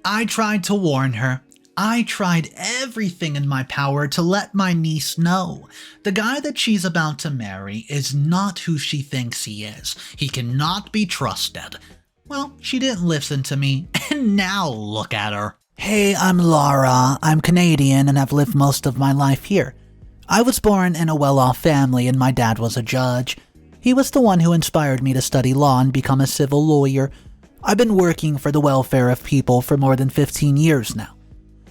I tried to warn her. I tried everything in my power to let my niece know. The guy that she's about to marry is not who she thinks he is. He cannot be trusted. Well, she didn't listen to me, and now look at her. Hey, I'm Lara. I'm Canadian and have lived most of my life here. I was born in a well-off family and my dad was a judge. He was the one who inspired me to study law and become a civil lawyer. I've been working for the welfare of people for more than 15 years now.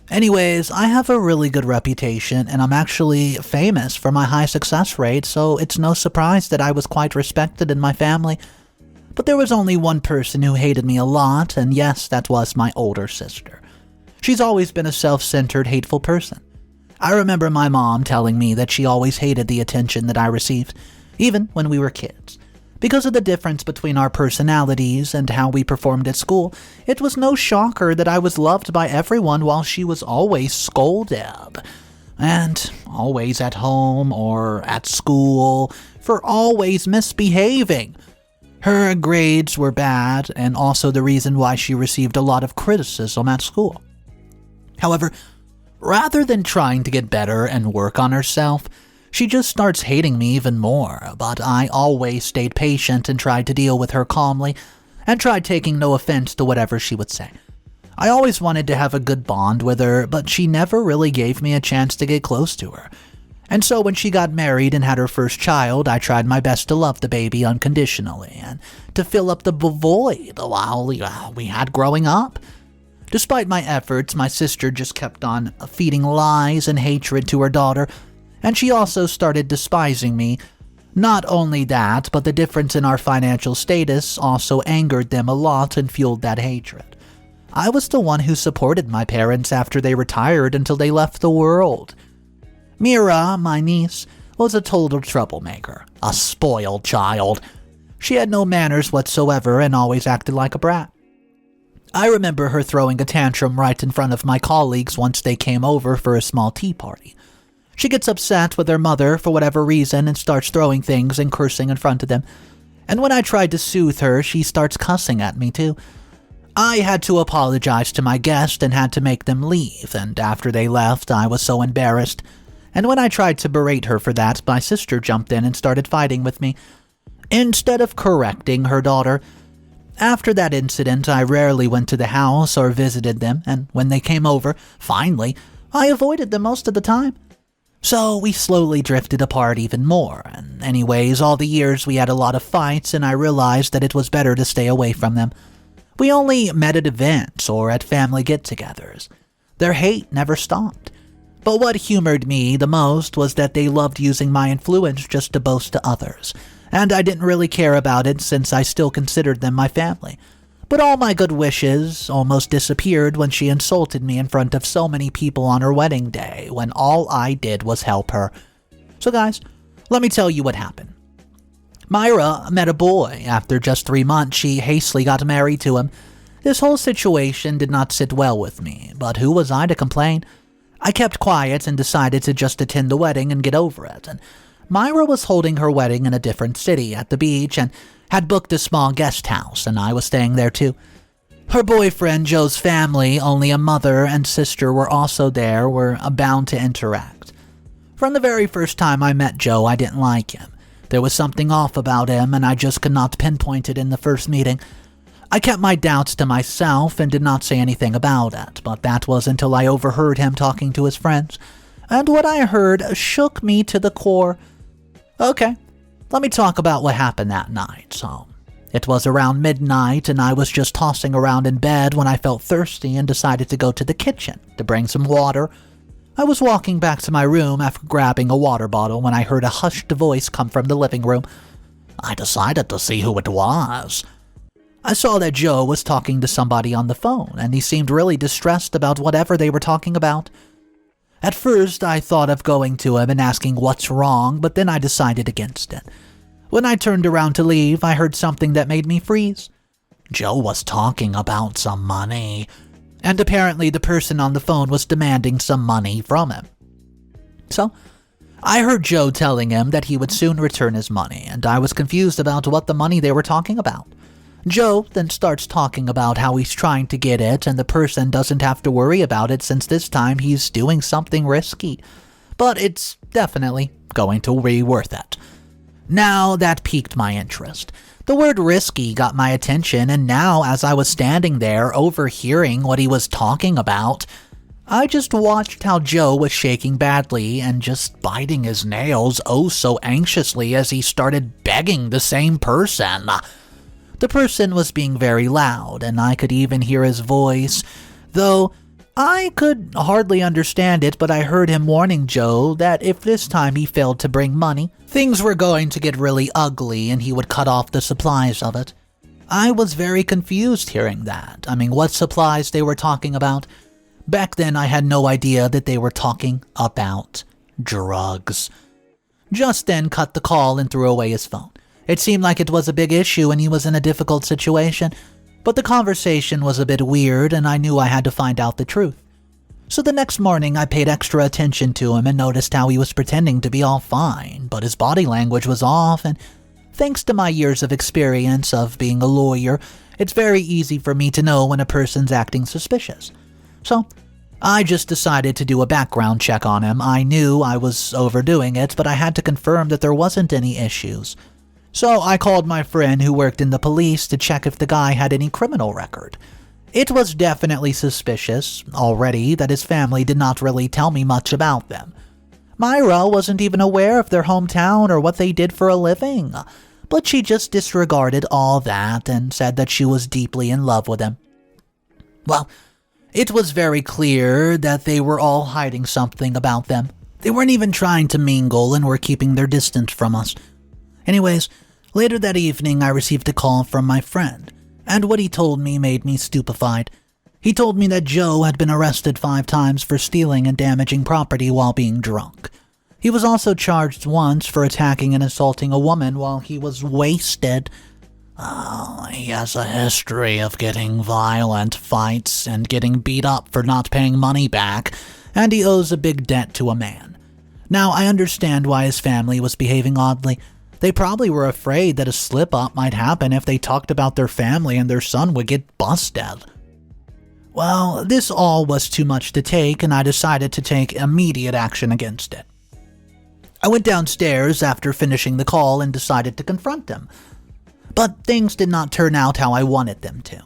Anyways, I have a really good reputation and I'm actually famous for my high success rate, so it's no surprise that I was quite respected in my family. But there was only one person who hated me a lot, and yes, that was my older sister. She's always been a self-centered, hateful person. I remember my mom telling me that she always hated the attention that I received, even when we were kids. Because of the difference between our personalities and how we performed at school, it was no shocker that I was loved by everyone while she was always scolded. And always at home or at school for always misbehaving. Her grades were bad and also the reason why she received a lot of criticism at school. However, rather than trying to get better and work on herself, she just starts hating me even more, but I always stayed patient and tried to deal with her calmly and tried taking no offense to whatever she would say. I always wanted to have a good bond with her, but she never really gave me a chance to get close to her. And so when she got married and had her first child, I tried my best to love the baby unconditionally and to fill up the void while we had growing up. Despite my efforts, my sister just kept on feeding lies and hatred to her daughter, and she also started despising me. Not only that, but the difference in our financial status also angered them a lot and fueled that hatred. I was the one who supported my parents after they retired until they left the world. Mira, my niece, was a total troublemaker, a spoiled child. She had no manners whatsoever and always acted like a brat. I remember her throwing a tantrum right in front of my colleagues once they came over for a small tea party. She gets upset with her mother for whatever reason and starts throwing things and cursing in front of them. And when I tried to soothe her, she starts cussing at me too. I had to apologize to my guest and had to make them leave, and after they left, I was so embarrassed. And when I tried to berate her for that, my sister jumped in and started fighting with me, instead of correcting her daughter. After that incident, I rarely went to the house or visited them, and when they came over, finally, I avoided them most of the time. So we slowly drifted apart even more, and anyways, all the years we had a lot of fights and I realized that it was better to stay away from them. We only met at events or at family get-togethers. Their hate never stopped. But what humored me the most was that they loved using my influence just to boast to others, and I didn't really care about it since I still considered them my family. But all my good wishes almost disappeared when she insulted me in front of so many people on her wedding day, when all I did was help her. So guys, let me tell you what happened. Myra met a boy. After just 3 months, she hastily got married to him. This whole situation did not sit well with me, but who was I to complain? I kept quiet and decided to just attend the wedding and get over it. And Myra was holding her wedding in a different city at the beach and had booked a small guest house, and I was staying there too. Her boyfriend, Joe's family, only a mother and sister were also there, were bound to interact. From the very first time I met Joe, I didn't like him. There was something off about him, and I just could not pinpoint it in the first meeting. I kept my doubts to myself and did not say anything about it, but that was until I overheard him talking to his friends, and what I heard shook me to the core. Okay, let me talk about what happened that night. So, it was around midnight and I was just tossing around in bed when I felt thirsty and decided to go to the kitchen to bring some water. I was walking back to my room after grabbing a water bottle when I heard a hushed voice come from the living room. I decided to see who it was. I saw that Joe was talking to somebody on the phone and he seemed really distressed about whatever they were talking about. At first, I thought of going to him and asking what's wrong, but then I decided against it. When I turned around to leave, I heard something that made me freeze. Joe was talking about some money, and apparently the person on the phone was demanding some money from him. So, I heard Joe telling him that he would soon return his money, and I was confused about what the money they were talking about. Joe then starts talking about how he's trying to get it and the person doesn't have to worry about it since this time he's doing something risky. But it's definitely going to be worth it. Now that piqued my interest. The word risky got my attention, and now as I was standing there overhearing what he was talking about, I just watched how Joe was shaking badly and just biting his nails oh so anxiously as he started begging the same person. The person was being very loud, and I could even hear his voice, though I could hardly understand it, but I heard him warning Joe that if this time he failed to bring money, things were going to get really ugly and he would cut off the supplies of it. I was very confused hearing that. I mean, what supplies they were talking about? Back then, I had no idea that they were talking about drugs. Just then cut the call and threw away his phone. It seemed like it was a big issue and he was in a difficult situation, but the conversation was a bit weird and I knew I had to find out the truth. So the next morning I paid extra attention to him and noticed how he was pretending to be all fine, but his body language was off, and thanks to my years of experience of being a lawyer, it's very easy for me to know when a person's acting suspicious. So I just decided to do a background check on him. I knew I was overdoing it, but I had to confirm that there wasn't any issues. So I called my friend who worked in the police to check if the guy had any criminal record. It was definitely suspicious already that his family did not really tell me much about them. Myra wasn't even aware of their hometown or what they did for a living, but she just disregarded all that and said that she was deeply in love with him. Well, it was very clear that they were all hiding something about them. They weren't even trying to mingle and were keeping their distance from us. Anyways, later that evening I received a call from my friend, and what he told me made me stupefied. He told me that Joe had been arrested 5 times for stealing and damaging property while being drunk. He was also charged once for attacking and assaulting a woman while he was wasted. He has a history of getting violent fights and getting beat up for not paying money back, and he owes a big debt to a man. Now, I understand why his family was behaving oddly. They probably were afraid that a slip-up might happen if they talked about their family and their son would get busted. Well, this all was too much to take, and I decided to take immediate action against it. I went downstairs after finishing the call and decided to confront him. But things did not turn out how I wanted them to.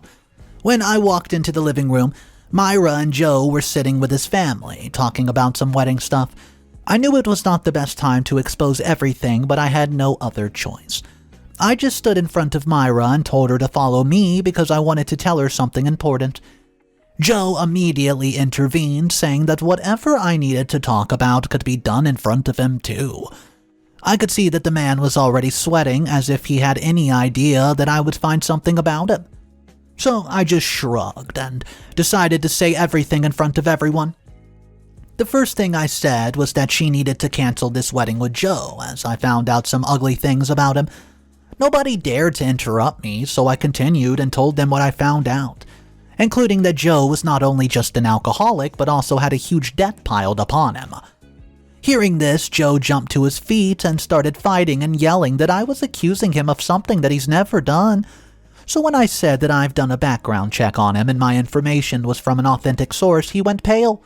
When I walked into the living room, Myra and Joe were sitting with his family, talking about some wedding stuff. I knew it was not the best time to expose everything, but I had no other choice. I just stood in front of Myra and told her to follow me because I wanted to tell her something important. Joe immediately intervened, saying that whatever I needed to talk about could be done in front of him too. I could see that the man was already sweating, as if he had any idea that I would find something about him. So I just shrugged and decided to say everything in front of everyone. The first thing I said was that she needed to cancel this wedding with Joe, as I found out some ugly things about him. Nobody dared to interrupt me, so I continued and told them what I found out, including that Joe was not only just an alcoholic, but also had a huge debt piled upon him. Hearing this, Joe jumped to his feet and started fighting and yelling that I was accusing him of something that he's never done. So when I said that I've done a background check on him and my information was from an authentic source, he went pale.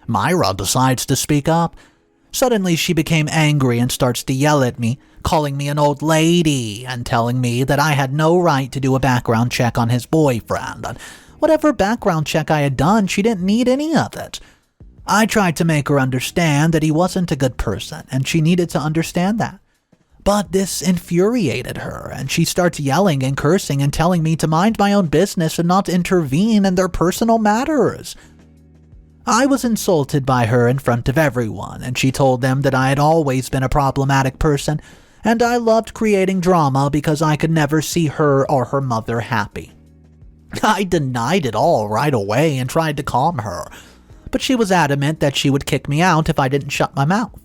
Myra decides to speak up. Suddenly she became angry and starts to yell at me, calling me an old lady and telling me that I had no right to do a background check on his boyfriend. And whatever background check I had done, she didn't need any of it. I tried to make her understand that he wasn't a good person, and she needed to understand that. But this infuriated her, and she starts yelling and cursing and telling me to mind my own business and not intervene in their personal matters. I was insulted by her in front of everyone, and she told them that I had always been a problematic person, and I loved creating drama because I could never see her or her mother happy. I denied it all right away and tried to calm her, but she was adamant that she would kick me out if I didn't shut my mouth.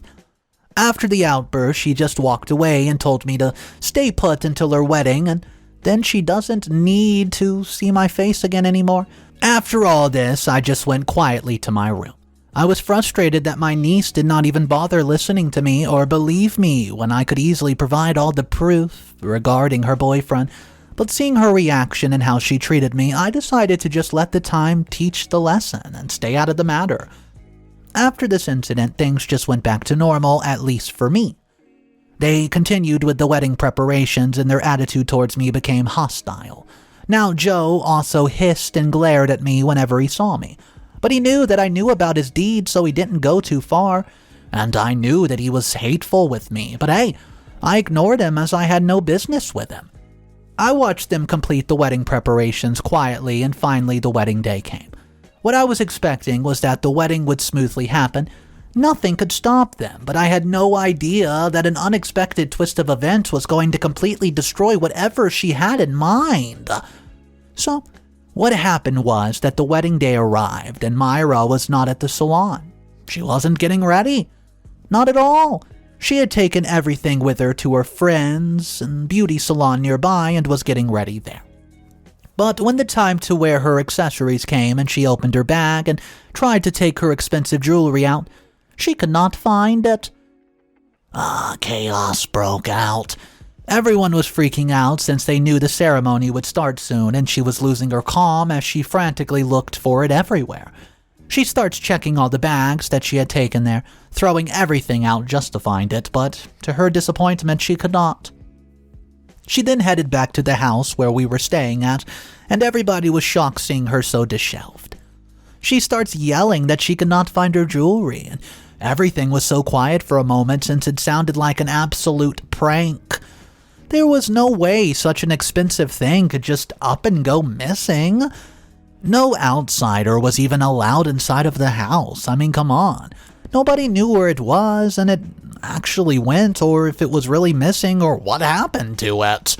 After the outburst, she just walked away and told me to stay put until her wedding, and then she doesn't need to see my face again anymore. After all this, I just went quietly to my room. I was frustrated that my niece did not even bother listening to me or believe me when I could easily provide all the proof regarding her boyfriend, But seeing her reaction and how she treated me, I decided to just let the time teach the lesson and stay out of the matter. After this incident, things just went back to normal, at least for me. They continued with the wedding preparations and their attitude towards me became hostile. Now Joe also hissed and glared at me whenever he saw me. But he knew that I knew about his deeds, so he didn't go too far. And I knew that he was hateful with me, but hey, I ignored him as I had no business with him. I watched them complete the wedding preparations quietly, and finally the wedding day came. What I was expecting was that the wedding would smoothly happen. Nothing could stop them, but I had no idea that an unexpected twist of events was going to completely destroy whatever she had in mind. So, what happened was that the wedding day arrived and Myra was not at the salon. She wasn't getting ready. Not at all. She had taken everything with her to her friends and beauty salon nearby and was getting ready there. But when the time to wear her accessories came and she opened her bag and tried to take her expensive jewelry out, she could not find it. Chaos broke out. Everyone was freaking out since they knew the ceremony would start soon, and she was losing her calm as she frantically looked for it everywhere. She starts checking all the bags that she had taken there, throwing everything out just to find it, but to her disappointment, she could not. She then headed back to the house where we were staying at, and everybody was shocked seeing her so disheveled. She starts yelling that she could not find her jewelry, and everything was so quiet for a moment since it sounded like an absolute prank. There was no way such an expensive thing could just up and go missing. No outsider was even allowed inside of the house. I mean, come on. Nobody knew where it was, and it actually went, or if it was really missing, or what happened to it.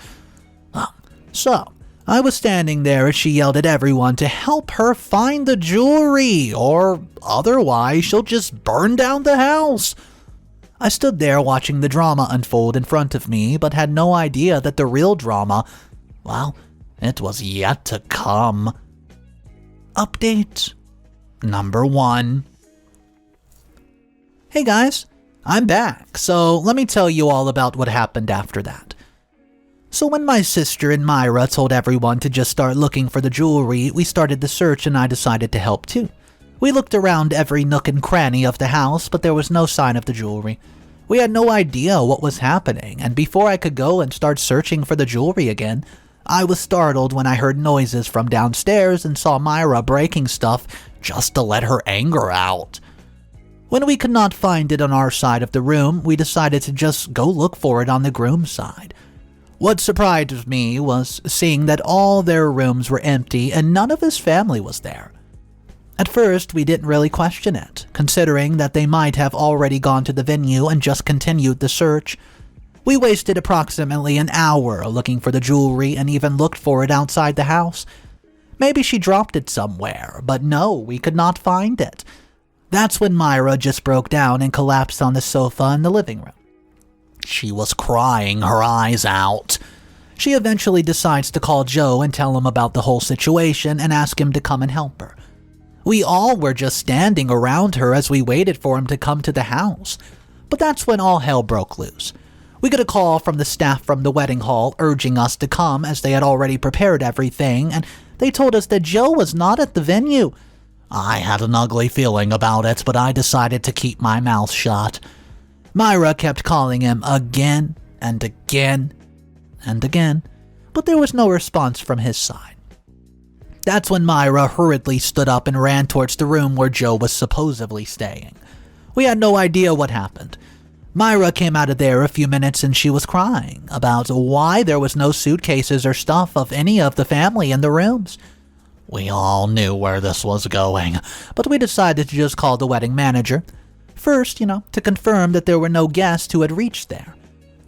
So, I was standing there as she yelled at everyone to help her find the jewelry, or otherwise she'll just burn down the house. I stood there watching the drama unfold in front of me, but had no idea that the real drama, well, it was yet to come. Update number 1. Hey guys, I'm back, so let me tell you all about what happened after that. So when my sister and Myra told everyone to just start looking for the jewelry, we started the search and I decided to help too. We looked around every nook and cranny of the house, but there was no sign of the jewelry. We had no idea what was happening, and before I could go and start searching for the jewelry again, I was startled when I heard noises from downstairs and saw Myra breaking stuff just to let her anger out. When we could not find it on our side of the room, we decided to just go look for it on the groom's side. What surprised me was seeing that all their rooms were empty and none of his family was there. At first, we didn't really question it, considering that they might have already gone to the venue and just continued the search. We wasted approximately an hour looking for the jewelry and even looked for it outside the house. Maybe she dropped it somewhere, but no, we could not find it. That's when Myra just broke down and collapsed on the sofa in the living room. She was crying her eyes out. She eventually decides to call Joe and tell him about the whole situation and ask him to come and help her. We all were just standing around her as we waited for him to come to the house. But that's when all hell broke loose. We got a call from the staff from the wedding hall urging us to come as they had already prepared everything, and they told us that Joe was not at the venue. I had an ugly feeling about it, but I decided to keep my mouth shut. Myra kept calling him again and again and again, but there was no response from his side. That's when Myra hurriedly stood up and ran towards the room where Joe was supposedly staying. We had no idea what happened. Myra came out of there a few minutes and she was crying about why there was no suitcases or stuff of any of the family in the rooms. We all knew where this was going, but we decided to just call the wedding manager. First, to confirm that there were no guests who had reached there.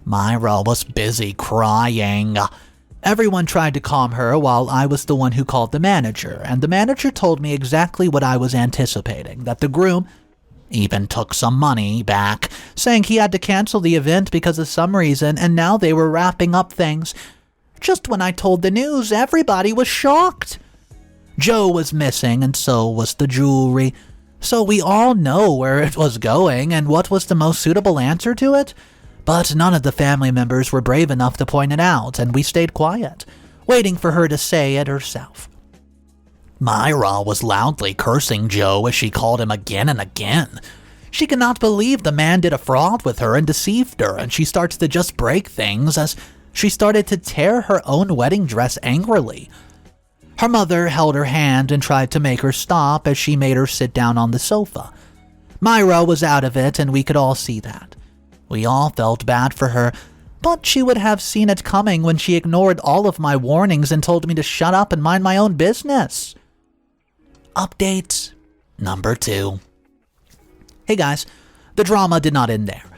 Myra was busy crying. Everyone tried to calm her while I was the one who called the manager, and the manager told me exactly what I was anticipating, that the groom even took some money back, saying he had to cancel the event because of some reason, and now they were wrapping up things. Just when I told the news, everybody was shocked. Joe was missing, and so was the jewelry. So we all know where it was going and what was the most suitable answer to it. But none of the family members were brave enough to point it out, and we stayed quiet. waiting for her to say it herself. Myra was loudly cursing Joe as she called him again and again. She could not believe the man did a fraud with her and deceived her, and she starts to just break things as she started to tear her own wedding dress angrily. Her mother held her hand and tried to make her stop as she made her sit down on the sofa. Myra was out of it, and we could all see that. We all felt bad for her, but she would have seen it coming when she ignored all of my warnings and told me to shut up and mind my own business. Update number 2. Hey guys, the drama did not end there.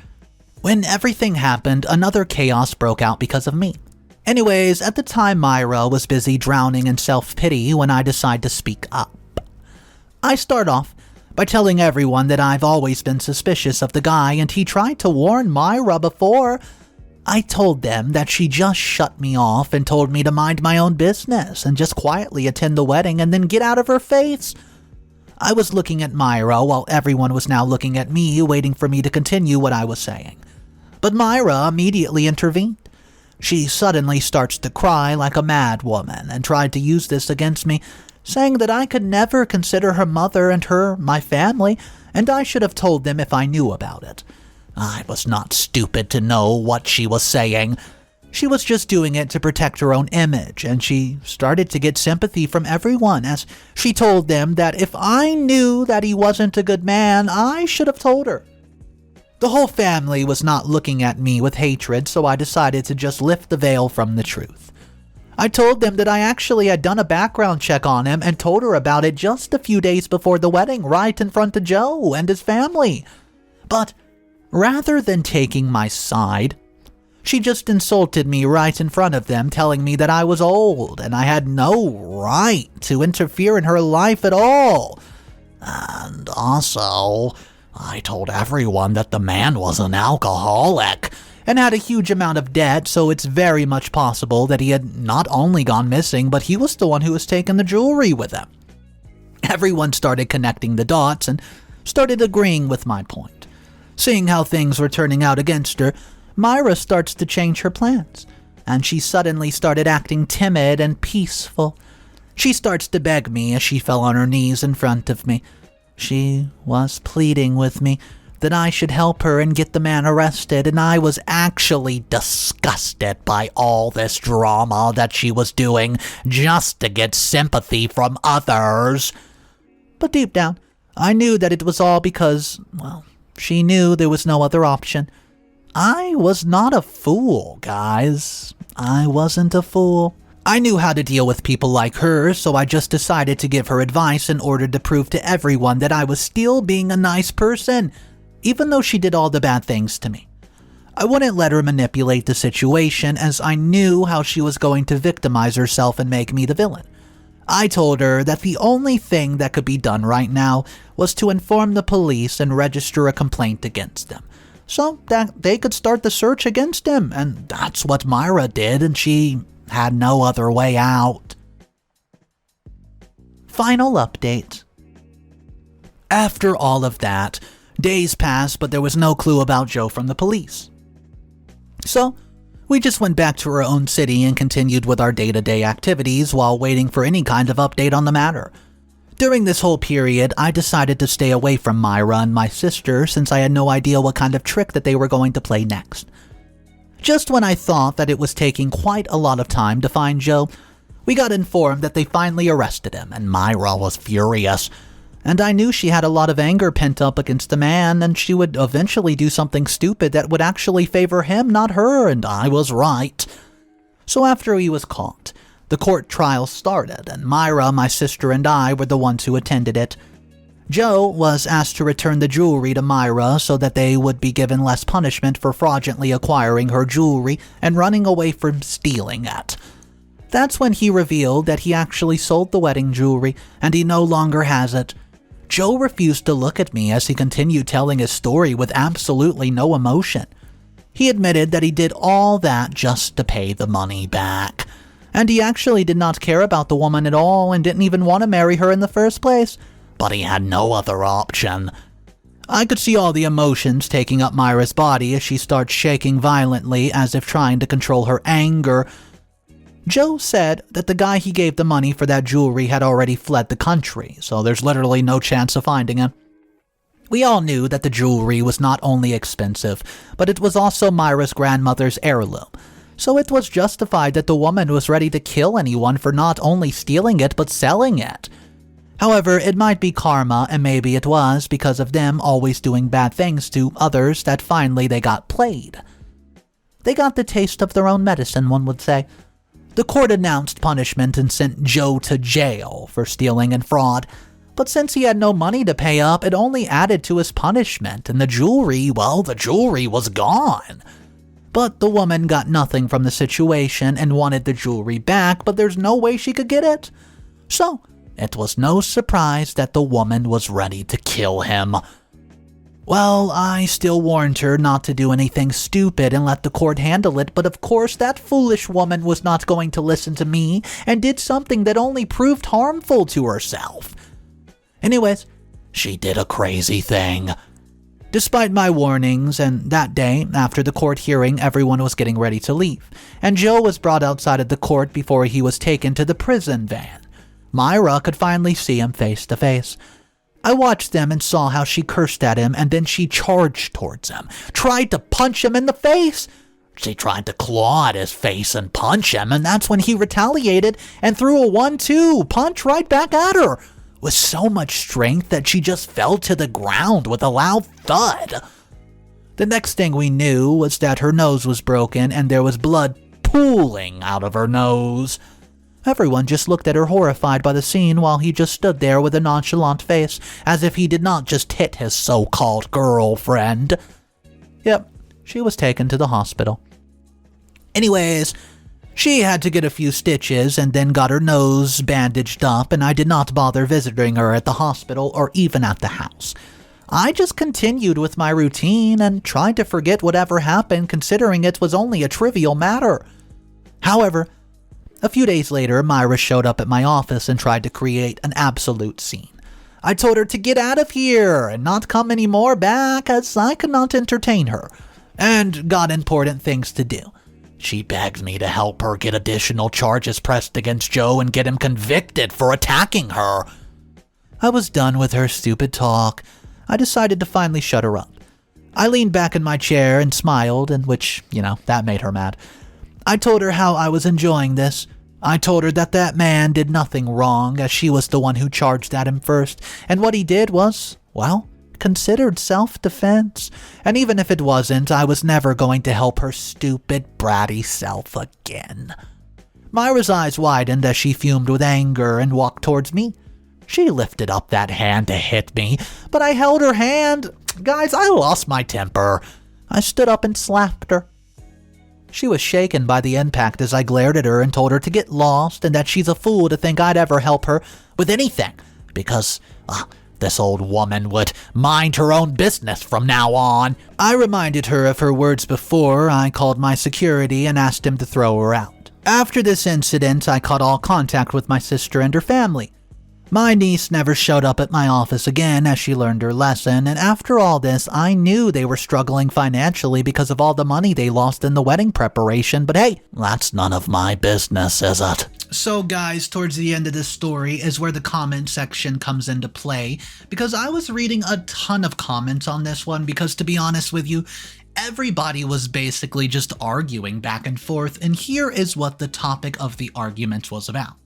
When everything happened, another chaos broke out because of me. Anyways, at the time Myra was busy drowning in self-pity when I decided to speak up. I start off by telling everyone that I've always been suspicious of the guy and he tried to warn Myra before. I told them that she just shut me off and told me to mind my own business and just quietly attend the wedding and then get out of her face. I was looking at Myra while everyone was now looking at me, waiting for me to continue what I was saying. But Myra immediately intervened. She suddenly starts to cry like a mad woman and tried to use this against me, saying that I could never consider her mother and her my family, and I should have told them if I knew about it. I was not stupid to know what she was saying. She was just doing it to protect her own image, and she started to get sympathy from everyone as she told them that if I knew that he wasn't a good man, I should have told her. The whole family was not looking at me with hatred, so I decided to just lift the veil from the truth. I told them that I actually had done a background check on him and told her about it just a few days before the wedding, right in front of Joe and his family. But rather than taking my side, she just insulted me right in front of them, telling me that I was old and I had no right to interfere in her life at all. And also, I told everyone that the man was an alcoholic and had a huge amount of debt, so it's very much possible that he had not only gone missing, but he was the one who was taking the jewelry with him. Everyone started connecting the dots and started agreeing with my point. Seeing how things were turning out against her, Myra starts to change her plans, and she suddenly started acting timid and peaceful. She starts to beg me as she fell on her knees in front of me. She was pleading with me that I should help her and get the man arrested, and I was actually disgusted by all this drama that she was doing just to get sympathy from others. But deep down, I knew that it was all because, well, she knew there was no other option. I was not a fool, guys. I wasn't a fool. I knew how to deal with people like her, so I just decided to give her advice in order to prove to everyone that I was still being a nice person, even though she did all the bad things to me. I wouldn't let her manipulate the situation, as I knew how she was going to victimize herself and make me the villain. I told her that the only thing that could be done right now was to inform the police and register a complaint against them, so that they could start the search against him, and that's what Myra did, and she had no other way out. Final update. After all of that, days passed, but there was no clue about Joe from the police. So, we just went back to our own city and continued with our day-to-day activities while waiting for any kind of update on the matter. During this whole period, I decided to stay away from Myra and my sister since I had no idea what kind of trick that they were going to play next. Just when I thought that it was taking quite a lot of time to find Joe, we got informed that they finally arrested him, and Myra was furious. And I knew she had a lot of anger pent up against the man, and she would eventually do something stupid that would actually favor him, not her, and I was right. So after he was caught, the court trial started, and Myra, my sister, and I were the ones who attended it. Joe was asked to return the jewelry to Myra so that they would be given less punishment for fraudulently acquiring her jewelry and running away from stealing it. That's when he revealed that he actually sold the wedding jewelry and he no longer has it. Joe refused to look at me as he continued telling his story with absolutely no emotion. He admitted that he did all that just to pay the money back. And he actually did not care about the woman at all and didn't even want to marry her in the first place. But he had no other option. I could see all the emotions taking up Myra's body as she starts shaking violently as if trying to control her anger. Joe said that the guy he gave the money for that jewelry had already fled the country, so there's literally no chance of finding him. We all knew that the jewelry was not only expensive, but it was also Myra's grandmother's heirloom, so it was justified that the woman was ready to kill anyone for not only stealing it but selling it. However, it might be karma, and maybe it was because of them always doing bad things to others that finally they got played. They got the taste of their own medicine, one would say. The court announced punishment and sent Joe to jail for stealing and fraud. But since he had no money to pay up, it only added to his punishment, and the jewelry was gone. But the woman got nothing from the situation and wanted the jewelry back, but there's no way she could get it. So, it was no surprise that the woman was ready to kill him. Well, I still warned her not to do anything stupid and let the court handle it, but of course that foolish woman was not going to listen to me and did something that only proved harmful to herself. Anyways, she did a crazy thing. Despite my warnings, and that day, after the court hearing, everyone was getting ready to leave, and Joe was brought outside of the court before he was taken to the prison van. Myra could finally see him face to face. I watched them and saw how she cursed at him, and then she charged towards him, tried to punch him in the face. She tried to claw at his face and punch him, and that's when he retaliated and threw a 1-2 punch right back at her, with so much strength that she just fell to the ground with a loud thud. The next thing we knew was that her nose was broken and there was blood pooling out of her nose. Everyone just looked at her horrified by the scene while he just stood there with a nonchalant face, as if he did not just hit his so-called girlfriend. Yep, she was taken to the hospital. Anyways, she had to get a few stitches and then got her nose bandaged up, and I did not bother visiting her at the hospital or even at the house. I just continued with my routine and tried to forget whatever happened, considering it was only a trivial matter. However, a few days later, Myra showed up at my office and tried to create an absolute scene. I told her to get out of here and not come any more back, as I could not entertain her, and got important things to do. She begged me to help her get additional charges pressed against Joe and get him convicted for attacking her. I was done with her stupid talk. I decided to finally shut her up. I leaned back in my chair and smiled, and which, that made her mad. I told her how I was enjoying this. I told her that man did nothing wrong, as she was the one who charged at him first, and what he did was, considered self-defense. And even if it wasn't, I was never going to help her stupid, bratty self again. Myra's eyes widened as she fumed with anger and walked towards me. She lifted up that hand to hit me, but I held her hand. Guys, I lost my temper. I stood up and slapped her. She was shaken by the impact as I glared at her and told her to get lost and that she's a fool to think I'd ever help her with anything, because this old woman would mind her own business from now on. I reminded her of her words before I called my security and asked him to throw her out. After this incident, I cut all contact with my sister and her family. My niece never showed up at my office again as she learned her lesson, and after all this, I knew they were struggling financially because of all the money they lost in the wedding preparation, but hey, that's none of my business, is it? So guys, towards the end of this story is where the comment section comes into play, because I was reading a ton of comments on this one, because to be honest with you, everybody was basically just arguing back and forth, and here is what the topic of the argument was about.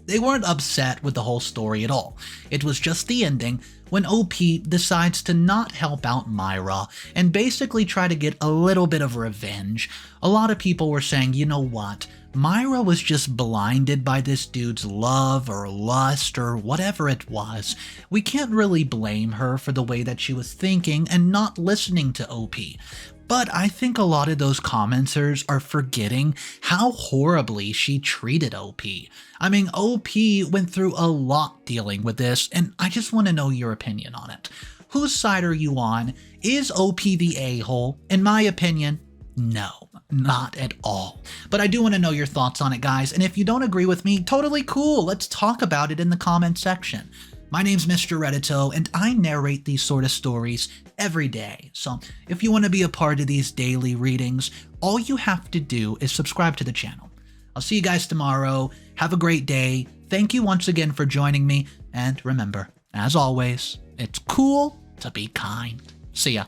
They weren't upset with the whole story at all. It was just the ending when OP decides to not help out Myra and basically try to get a little bit of revenge. A lot of people were saying, you know what, Myra was just blinded by this dude's love or lust or whatever it was. We can't really blame her for the way that she was thinking and not listening to OP. But I think a lot of those commenters are forgetting how horribly she treated OP. I mean, OP went through a lot dealing with this, and I just want to know your opinion on it. Whose side are you on? Is OP the a-hole? In my opinion, no, not at all. But I do want to know your thoughts on it, guys, and if you don't agree with me, totally cool. Let's talk about it in the comment section. My name's Mr. Reddito, and I narrate these sort of stories every day. So if you want to be a part of these daily readings, all you have to do is subscribe to the channel. I'll see you guys tomorrow. Have a great day. Thank you once again for joining me. And remember, as always, it's cool to be kind. See ya.